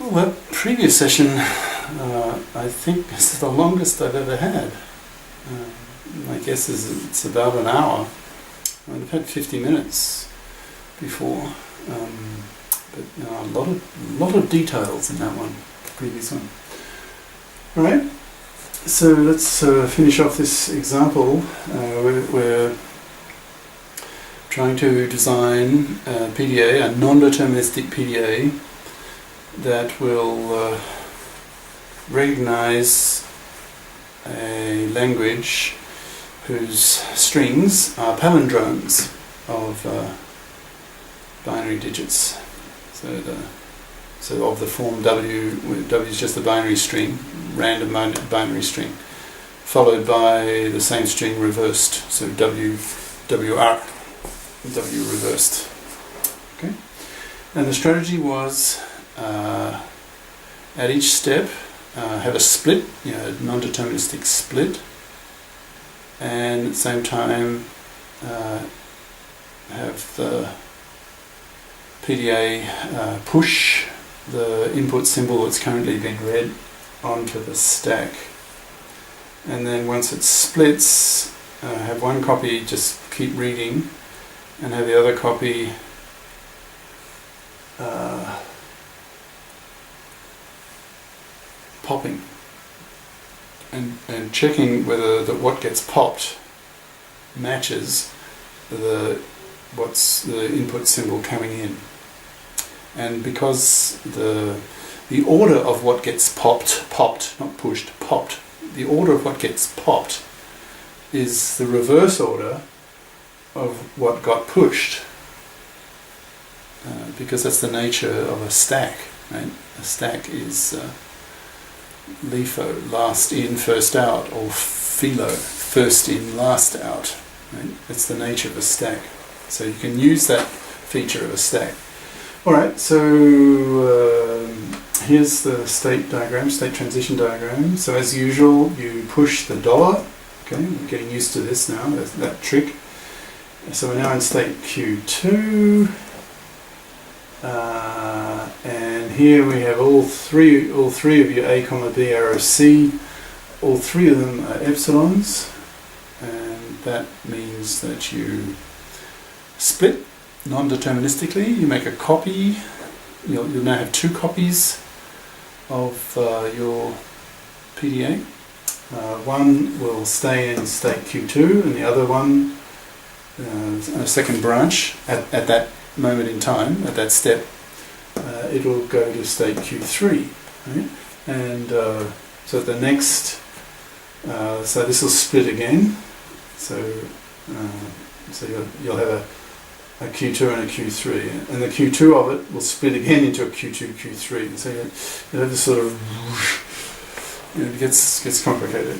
Well, that previous session, I think, is the longest I've ever had. My guess is it's about an hour. I've had 50 minutes before, but a lot of details in that one, the previous one. All right, so let's finish off this example. We're trying to design a PDA, a non-deterministic PDA, that will recognize a language whose strings are palindromes of binary digits. So of the form W, where W is just a binary string, random binary string, followed by the same string reversed. So W, WR, W reversed. Okay, and the strategy was at each step have a split, a non-deterministic split, and at the same time have the PDA push the input symbol that's currently being read onto the stack. And then once it splits, have one copy just keep reading, and have the other copy popping and checking whether what gets popped matches what's the input symbol coming in. And because the order of what gets popped, not pushed, popped, the order of what gets popped is the reverse order of what got pushed, because that's the nature of a stack, right? A stack is LIFO, last in, first out, or FILO, first in, last out. Right? That's the nature of a stack. So you can use that feature of a stack. Alright, so here's the state diagram, state transition diagram. So as usual, you push the dollar. Okay, we're getting used to this now, that trick. So we're now in state Q2. And here we have all three of your A, B, arrow C. All three of them are epsilons, and that means that you split non-deterministically. You make a copy. You'll now have two copies of your PDA. One will stay in state Q2, and the other one, a second branch at that moment in time, at that step, it will go to state Q3, right? And so the next, so this will split again. So you'll have a Q2 and a Q3, and the Q2 of it will split again into a Q2, Q3. So you'll have this sort of, it gets complicated.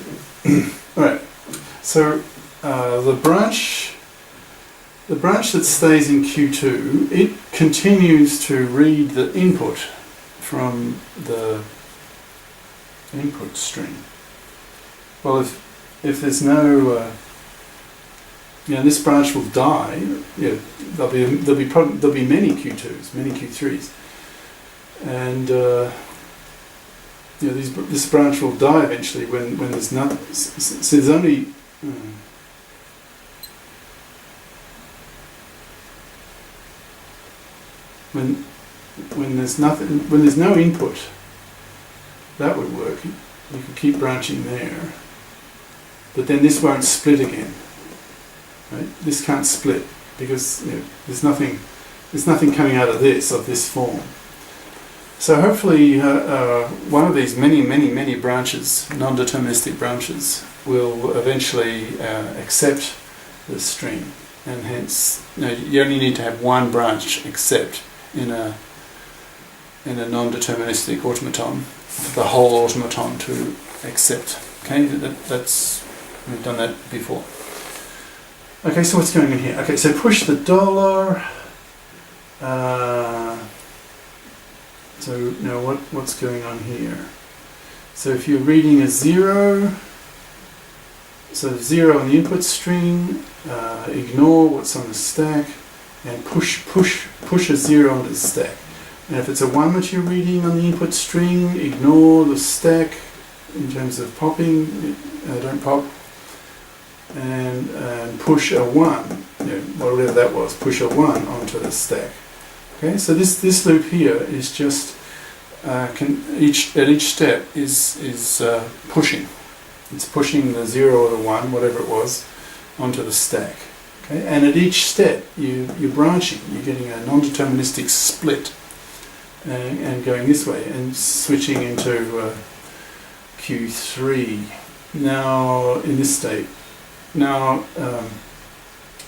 All right. So the branch that stays in Q2, it continues to read the input from the input string. Well, if there's no, this branch will die. There'll be many Q2s, many Q3s, and this branch will die eventually when there's nothing. So there's only when there's nothing, when there's no input, that would work. You could keep branching there, but then this won't split again. Right? This can't split because there's nothing coming out of this form. So hopefully one of these many branches, non-deterministic branches, will eventually accept the string, and hence you only need to have one branch accept in a non-deterministic automaton for the whole automaton to accept. Okay, we've done that before. Okay, so what's going on here? Okay, so push the dollar. So now what's going on here? So if you're reading a 0, so 0 on the input string, ignore what's on the stack, and push a 0 onto the stack. And if it's a 1 that you're reading on the input string, ignore the stack in terms of popping, don't pop, and push a 1, whatever that was, push a 1 onto the stack. Okay, so this loop here is just at each step is pushing. It's pushing the 0 or the 1, whatever it was, onto the stack. Okay, and at each step you're branching. You're getting a non-deterministic split and going this way and switching into Q3. Now in this state. Now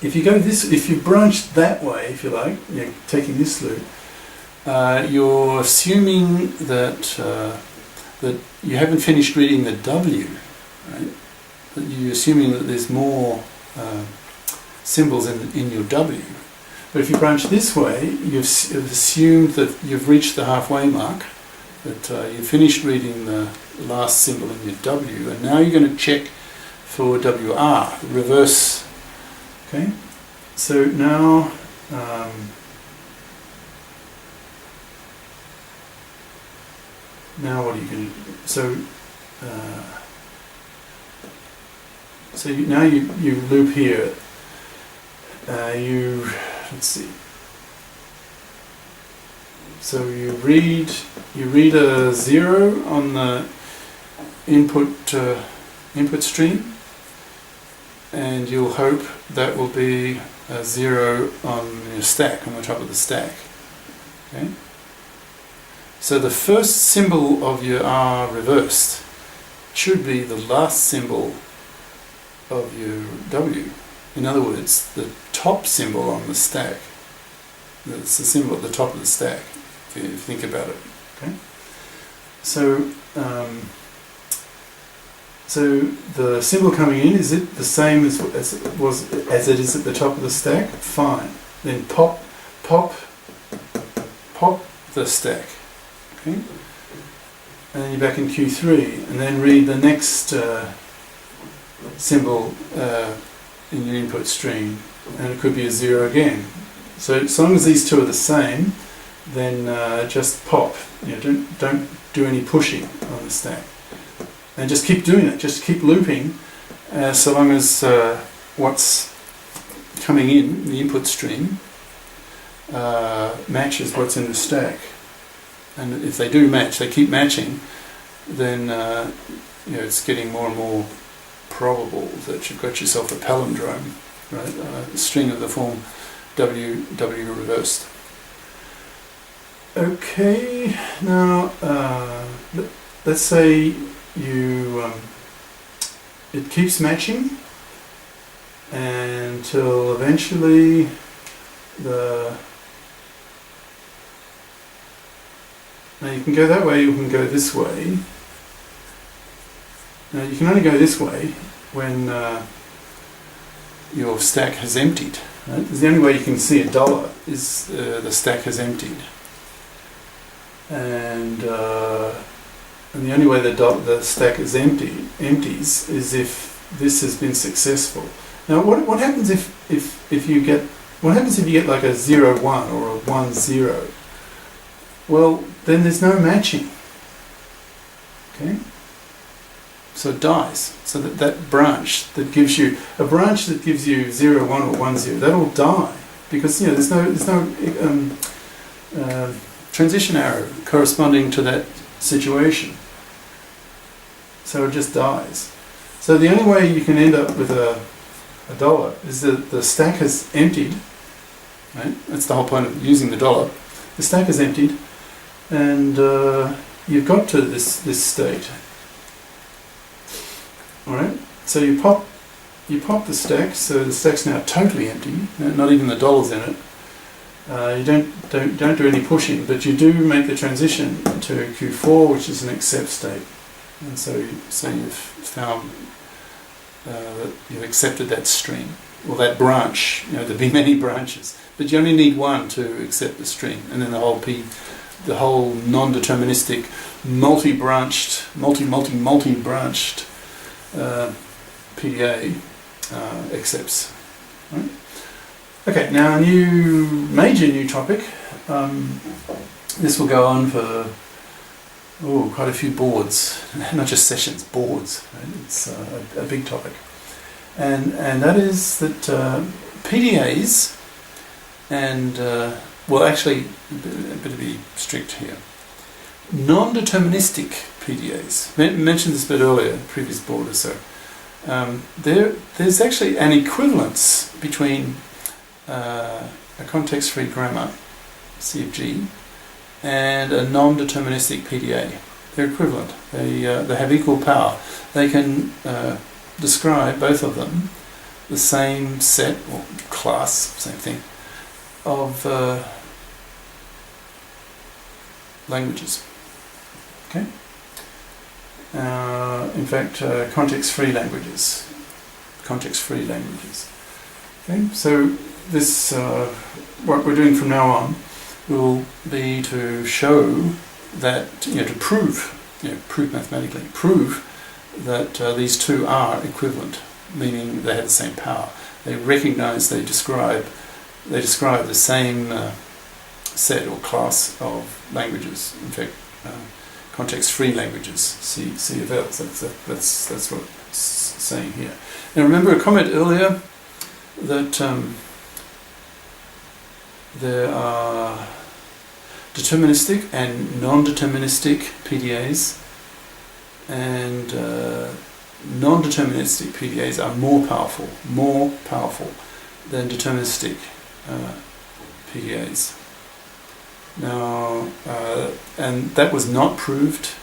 if you branch that way, if you like, taking this loop, you're assuming that that you haven't finished reading the W, right? That you're assuming that there's more symbols in your W. But if you branch this way, you've assumed that you've reached the halfway mark, that you've finished reading the last symbol in your W, and now you're going to check for WR, reverse. Okay, so now now what are you going to do? So now you loop here. Let's see. So you read a 0 on the input stream, and you'll hope that will be a 0 on your stack, on the top of the stack. Okay. So the first symbol of your R reversed should be the last symbol of your W. In other words, the top symbol on the stack. That's the symbol at the top of the stack, if you think about it. Okay. So the symbol coming in, is it the same as it is at the top of the stack? Fine. Then pop the stack. Okay. And then you're back in Q3, and then read the next symbol in your input stream, and it could be a 0 again. So as long as these two are the same, then just pop. Don't do any pushing on the stack, and just keep doing it. Just keep looping, so long as what's coming in the input stream matches what's in the stack. And if they do match, they keep matching, then it's getting more and more probable that you've got yourself a palindrome, right? A string of the form W reversed. Okay, now let's say it keeps matching until eventually now you can go that way, you can go this way. Now you can only go this way when your stack has emptied. Right? The only way you can see $1 is the stack has emptied, and the only way the stack is empties is if this has been successful. Now, what happens if you get like a 0, 1 or a 1, 0? Well, then there's no matching. Okay. So it dies. So that branch that gives you 0, 1 or 1, 0, that'll die because there's no transition arrow corresponding to that situation. So it just dies. So the only way you can end up with a $1 is that the stack has emptied. Right? That's the whole point of using the $. The stack has emptied, and you've got to this state. Alright, so you pop the stack, so the stack's now totally empty, not even the $'s in it. You don't do any pushing, but you do make the transition to Q4, which is an accept state. And so you've found that you've accepted that string, or that branch. There'd be many branches, but you only need one to accept the string, and then the whole non-deterministic, multi-branched PDA accepts. Right? Okay, now a major new topic. this will go on for quite a few boards, not just sessions, boards. Right? It's a big topic, and that is that PDAs and well, actually, better be strict here. Non-deterministic PDAs. Mentioned this a bit earlier, previous board or so. There's actually an equivalence between a context-free grammar, CFG, and a non-deterministic PDA. They're equivalent. They have equal power. They can describe, both of them, the same set, or class, same thing, of languages. Okay? In fact, context-free languages. Context-free languages. Okay? So this, what we're doing from now on, will be to show that, to prove mathematically, prove that these two are equivalent, meaning they have the same power. They recognize, they describe the same set or class of languages. In fact, context-free languages, CFLs. That's what it's saying here. Now remember a comment earlier that there are deterministic and non-deterministic PDAs, and non-deterministic PDAs are more powerful than deterministic PDAs. Now, and that was not proved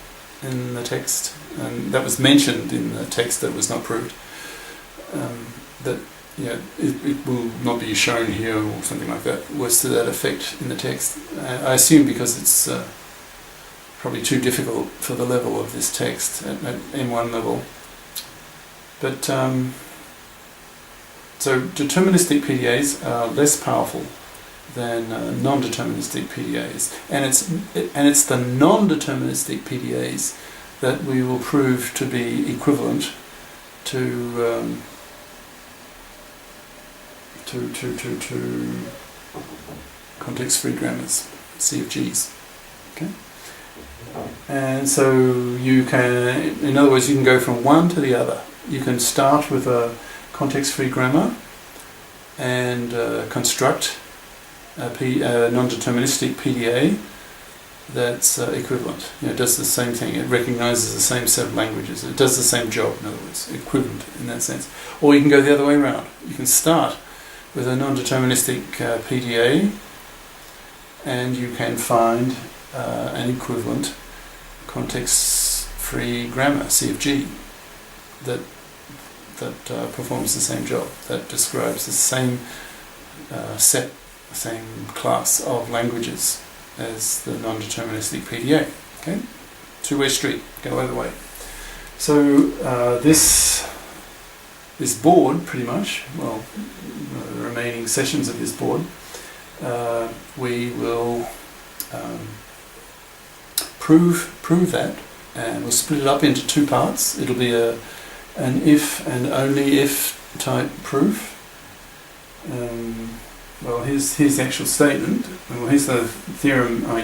in the text, and that was mentioned in the text that was not proved. That it will not be shown here or something like that, was to that effect in the text. I assume because it's probably too difficult for the level of this text at M1 level. But so deterministic PDAs are less powerful than non-deterministic PDAs, and it's the non-deterministic PDAs that we will prove to be equivalent to context-free grammars, CFGs. Okay, and so you can, in other words, you can go from one to the other. You can start with a context-free grammar and construct a non-deterministic PDA that's equivalent. It does the same thing. It recognizes the same set of languages. It does the same job, in other words, equivalent in that sense. Or you can go the other way around. You can start with a non-deterministic PDA, and you can find an equivalent context-free grammar, CFG, that performs the same job, that describes the same set, the same class of languages as the non-deterministic PDA. Okay, two-way street, go either way. So this board, pretty much, well, the remaining sessions of this board, we will prove that, and we'll split it up into two parts. It'll be an if and only if type proof. Well, here's the actual statement. Well, here's the theorem idea.